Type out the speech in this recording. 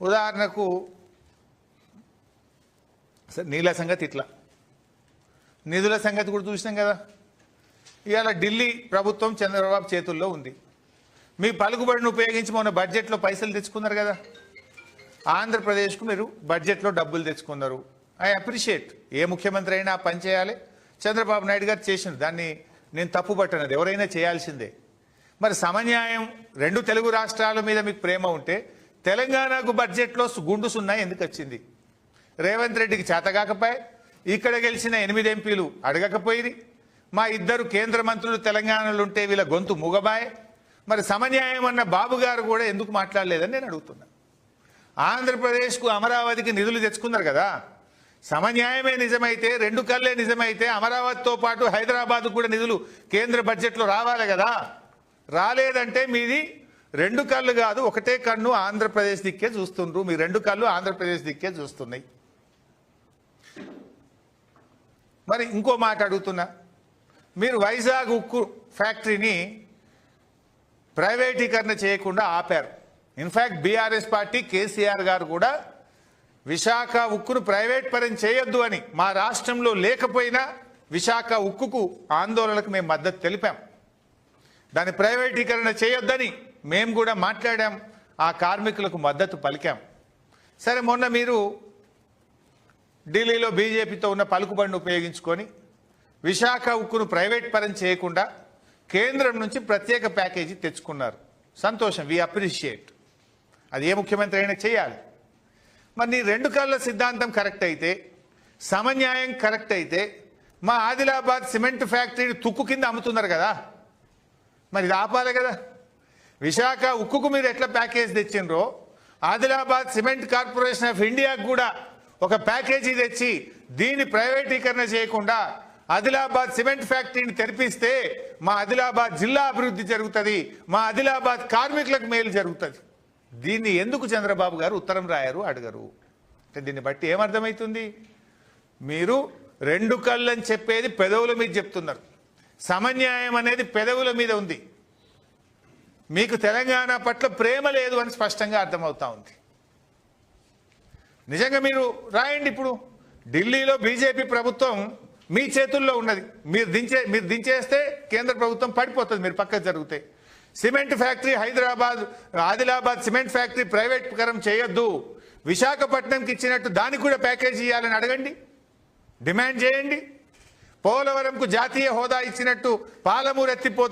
ఉదాహరణకు నీళ్ళ సంగతి ఇట్లా, నిధుల సంగతి కూడా చూసినాం కదా. ఇవాళ ఢిల్లీ ప్రభుత్వం చంద్రబాబు చేతుల్లో ఉంది. మీ పలుకుబడిని ఉపయోగించి మొన్న బడ్జెట్లో పైసలు తెచ్చుకున్నారు కదా. ఆంధ్రప్రదేశ్కు మీరు బడ్జెట్లో డబ్బులు తెచ్చుకున్నారు. I appreciate. ఏ ముఖ్యమంత్రి అయినా ఆ పని చేయాలి. చంద్రబాబు నాయుడు గారు చేసిండు, దాన్ని నేను తప్పు పట్టనది, ఎవరైనా చేయాల్సిందే. మరి సమన్యాయం, రెండు తెలుగు రాష్ట్రాల మీద మీకు ప్రేమ ఉంటే తెలంగాణకు బడ్జెట్లో గుండు సున్నా ఎందుకు వచ్చింది? రేవంత్ రెడ్డికి చేతగాకపోయి ఇక్కడ గెలిచిన 8 ఎంపీలు అడగకపోయి, మా 2 కేంద్ర మంత్రులు తెలంగాణలో ఉంటే వీళ్ళ గొంతు మూగబాయ్. మరి సమన్యాయం అన్న బాబు గారు కూడా ఎందుకు మాట్లాడలేదని నేను అడుగుతున్నా. ఆంధ్రప్రదేశ్కు అమరావతికి నిధులు తెచ్చుకున్నారు కదా. సమన్యాయమే నిజమైతే, 2 కళ్ళే నిజమైతే అమరావతితో పాటు హైదరాబాద్కు కూడా నిధులు కేంద్ర బడ్జెట్లో రావాలి కదా. రాలేదంటే మీది 2 కళ్ళు కాదు, ఒకటే కన్ను ఆంధ్రప్రదేశ్ దిక్కే చూస్తుండ్రు. మీ 2 కళ్ళు ఆంధ్రప్రదేశ్ దిక్కే చూస్తున్నాయి. మరి ఇంకో మాట అడుగుతున్నా, మీరు వైజాగ్ ఉక్కు ఫ్యాక్టరీని ప్రైవేటీకరణ చేయకుండా ఆపారు. ఇన్ఫ్యాక్ట్ బీఆర్ఎస్ పార్టీ కేసీఆర్ గారు కూడా విశాఖ ఉక్కును ప్రైవేట్ పరం చేయొద్దు అని, మా రాష్ట్రంలో లేకపోయినా విశాఖ ఉక్కుకు ఆందోళనకు మేము మద్దతు తెలిపాం. దాని ప్రైవేటీకరణ చేయొద్దని మేము కూడా మాట్లాడాం, ఆ కార్మికులకు మద్దతు పలికాం. సరే, మొన్న మీరు ఢిల్లీలో బీజేపీతో ఉన్న పలుకుబడిని ఉపయోగించుకొని విశాఖ ఉక్కును ప్రైవేట్ పరం చేయకుండా కేంద్రం నుంచి ప్రత్యేక ప్యాకేజీ తెచ్చుకున్నారు. సంతోషం, వి అప్రిషియేట్. అది ఏ ముఖ్యమంత్రి అయినా చేయాలి. మరి నీ 2 కళ్ళ సిద్ధాంతం కరెక్ట్ అయితే, సమన్యాయం కరెక్ట్ అయితే, మా ఆదిలాబాద్ సిమెంట్ ఫ్యాక్టరీని తుక్కు కింద అమ్ముతున్నారు కదా, మరి ఇది ఆపాలి కదా. విశాఖ ఉక్కుకు మీరు ఎట్లా ప్యాకేజ్ తెచ్చిండ్రో, ఆదిలాబాద్ సిమెంట్ కార్పొరేషన్ ఆఫ్ ఇండియాకు కూడా ఒక ప్యాకేజీ తెచ్చి దీన్ని ప్రైవేటీకరణ చేయకుండా ఆదిలాబాద్ సిమెంట్ ఫ్యాక్టరీని తెరిపిస్తే మా ఆదిలాబాద్ జిల్లా అభివృద్ధి జరుగుతుంది, మా ఆదిలాబాద్ కార్మికులకు మేలు జరుగుతుంది. దీన్ని ఎందుకు చంద్రబాబు గారు ఉత్తరం రాయరు, అడగరు? అంటే దీన్ని బట్టి ఏమర్థమవుతుంది? మీరు 2 కళ్ళని చెప్పేది పెదవుల మీద చెప్తున్నారు, సమన్యాయం అనేది పెదవుల మీద ఉంది. మీకు తెలంగాణ పట్ల ప్రేమ లేదు అని స్పష్టంగా అర్థమవుతా ఉంది. నిజంగా మీరు రాయండి. ఇప్పుడు ఢిల్లీలో బీజేపీ ప్రభుత్వం మీ చేతుల్లో ఉన్నది. మీరు దించేస్తే కేంద్ర ప్రభుత్వం పడిపోతుంది, మీరు పక్కకు జరిగితే. Cement factory Hyderabad, Adilabad cement factory private పరం చేయొద్దు, విశాఖపట్నంకి ఇచ్చినట్టు దానికి కూడా ప్యాకేజ్ ఇవ్వాలని అడగండి, డిమాండ్ చేయండి. పోలవరంకు జాతీయ హోదా ఇచ్చినట్టు పాలమూరు ఎత్తిపోతుంది.